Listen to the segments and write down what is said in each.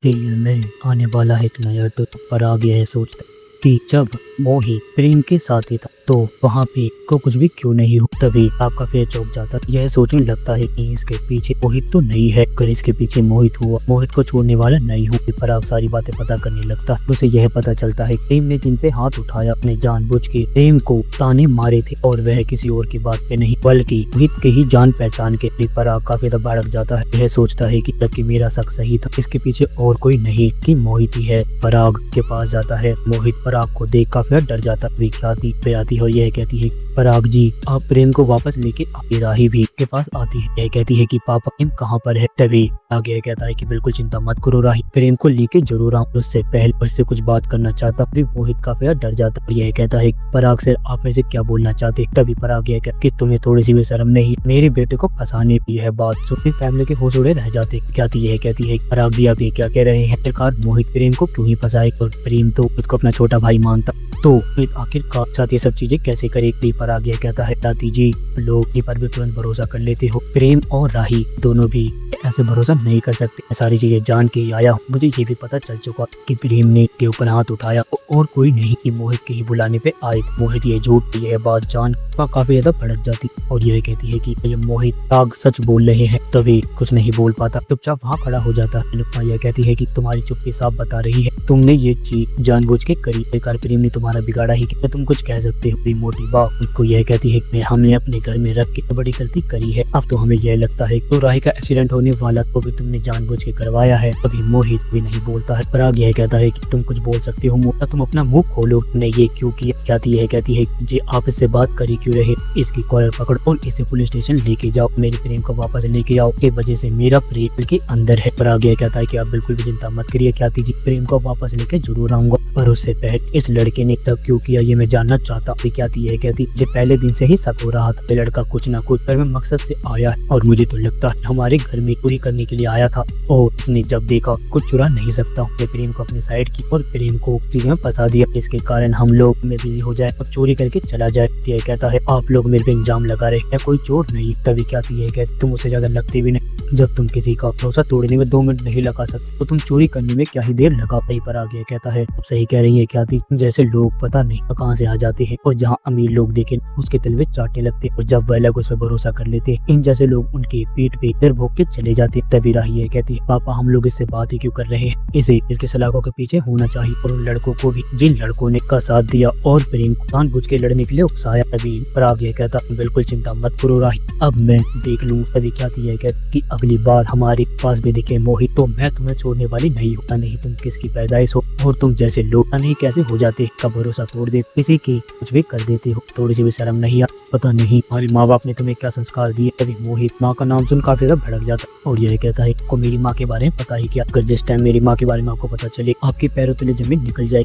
Serial में आने वाला है एक नया ट्विस्ट पर आ गया है सोचता कि जब मोहित प्रेम के साथ ही था तो वहाँ पे को कुछ भी क्यों नहीं हो। तभी आपका फिर चौंक जाता यह सोचने लगता है कि इसके पीछे मोहित तो नहीं है, अगर इसके पीछे मोहित हुआ मोहित को छोड़ने वाला नहीं हूँ। पर आप सारी बातें पता करने लगता उसे यह पता चलता है प्रेम ने जिन पे हाथ उठाया अपने जानबूझ के प्रेम को ताने मारे थे और वह किसी और की बात पे नहीं बल्कि मोहित के ही जान पहचान के। पर आप काफी भड़क जाता है, यह सोचता है कि मेरा शक सही था, इसके पीछे और कोई नहीं कि मोहित ही है। पराग के पास जाता है, मोहित पराग को देख काफी डर जाता है। ख्याति पे आती है और यह कहती है पराग जी आप प्रेम को वापस लेके आए। राही भी के पास आती है, यह कहती है कि पापा प्रेम कहाँ पर है। तभी आगे कहता है कि बिल्कुल चिंता मत करो राही, प्रेम को लेके जरूर आऊँ। उससे पहले उससे कुछ बात करना चाहता फिर मोहित काफी डर जाता और यह कहता है पराग सर आप मेरे से क्या बोलना चाहते। तभी पराग यह कहता कि तुम्हें थोड़ी सी भी शर्म नहीं, मेरे बेटे को फंसाने की है बात सुन फैमिली के होश उड़े रह जाते। यह कहती है पराग जी आप ये क्या कह रहे हैं, आखिरकार मोहित प्रेम को क्यों ही फंसाए और प्रेम तो उसको अपना छोटा भाई मानता तो आखिरकार साथ ये सब चीजें कैसे करेगी। पराग यह कहता है दादी जी लोग जी पर भी तुरंत भरोसा कर लेते हो, प्रेम और राही दोनों भी ऐसे भरोसा नहीं कर सकते। सारी चीजें जान के आया हूँ, मुझे ये भी पता चल चुका कि प्रेम ने के ऊपर हाथ उठाया और कोई नहीं कि मोहित के ही बुलाने पे आए। मोहित ये झूठ यह बात जान काफी ज्यादा भड़क जाती और यह कहती है कि ये मोहित राग सच बोल रहे हैं। तभी कुछ नहीं बोल पाता, चुपचाप वहाँ खड़ा हो जाता है। अनुपमा यह कहती है कि तुम्हारी चुप्पी साफ बता रही है तुमने ये चीज जानबूझ के करी, बेकार प्रेम ने तुम्हारा बिगाड़ा ही कि तुम कुछ कह सकते हो। मोटी बात को यह कहती है कि हमने अपने घर में रख के बड़ी गलती करी है, अब तो हमें यह लगता है तो राही का एक्सीडेंट होने वाला तो भी तुमने जानबूझ के करवाया है। अभी मोहित भी नहीं बोलता है। पराग यह कहता है कि तुम कुछ बोल सकते हो, तुम अपना मुंह खोलो, तुमने ये क्यों किया। कहती है जी आप इससे बात करी क्यों रहे, इसकी कॉलर पकड़ो और इसे पुलिस स्टेशन लेके जाओ, मेरे प्रेम को वापस लेके आओ, के वजह से मेरा प्रेम के अंदर है। पराग यह कहता है कि आप बिल्कुल भी चिंता मत करिए ख्याति जी, प्रेम को वापस लेके जरूर आऊंगा, पर उससे पहले इस लड़के ने तब क्यों किया ये मैं जानना चाहता हूँ। कहती मुझे पहले दिन से ही शक हो रहा था, लड़का कुछ ना कुछ घर में मकसद से आया है और मुझे तो लगता है हमारे घर में पूरी करने के लिए आया था और उसने जब देखा कुछ चुरा नहीं सकता हूँ। प्रेम को अपनी साइड की और प्रेम को चीज में फंसा दिया, इसके कारण हम लोग में बिजी हो जाए और चोरी करके चला जाए। ये कहता है आप लोग मेरे पे इल्जाम लगा रहे हैं, कोई चोर नहीं। तभी कहती है तुम उससे ज्यादा लगते भी नहीं, जब तुम किसी का भरोसा तोड़ने में 2 मिनट नहीं लगा सकते तो तुम चोरी करने में क्या ही देर लगा। पर आ गया कहता है अब सही कह रही है ख्याति, जैसे लोग पता नहीं कहाँ से आ जाते हैं और जहाँ अमीर लोग देखे उसके तलवे चाटने लगते और जब वह लोग उस पर भरोसा कर लेते इन जैसे लोग उनके पीठ पे डर भोग के चले जाते। तभी राही ये कहती है पापा हम लोग इससे बात ही क्यों कर रहे हैं, इसे इसके सलाखों के पीछे होना चाहिए और उन लड़कों को भी जिन लड़कों ने का साथ दिया और प्रेम को जानबूझ के लड़ने के लिए उकसाया। तभी पराग ये कहता बिल्कुल चिंता मत करो राही, अब मैं देख लूँ। तभी कहती है कि अगली बार हमारे पास भी दिखे मोहित तो मैं तुम्हें छोड़ने वाली नहीं हूँ, नहीं तुम किसकी पैदाइश हो और तुम जैसे लोग नहीं कैसे हो जाते का भरोसा तोड़ दे, किसी की कुछ भी कर देते हो, थोड़ी सी भी शर्म नहीं आ, पता नहीं हमारे माँ बाप ने तुम्हें क्या संस्कार दिए। तभी मोहित माँ का नाम सुन काफी ज्यादा भड़क जाता और यह कहता है को मेरी माँ के बारे में पता ही क्या, अगर जिस टाइम मेरी माँ के बारे में आपको पता चले आपके पैरों तले जमीन निकल जाए।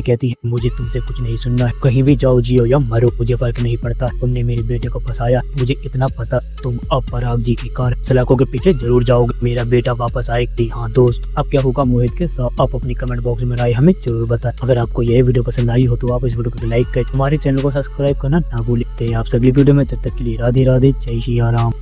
कहती है मुझे तुमसे कुछ नहीं सुनना है, कहीं भी जाओ जियो या मरो मुझे फर्क नहीं पड़ता, तुमने मेरे बेटे को फंसाया मुझे इतना पता, तुम अब पराग जी की कार सलाखों के पीछे जरूर जाओगे, मेरा बेटा वापस आएगी। हाँ दोस्त अब क्या होगा मोहित के साथ, आप अपनी कमेंट बॉक्स में राय हमें जरूर बताएं। अगर आपको यह वीडियो पसंद आई हो तो आप इस वीडियो को लाइक करें, हमारे चैनल को सब्सक्राइब करना ना भूलें। आप अगली वीडियो में, जब तक के लिए राधे राधे, जय श्री राम।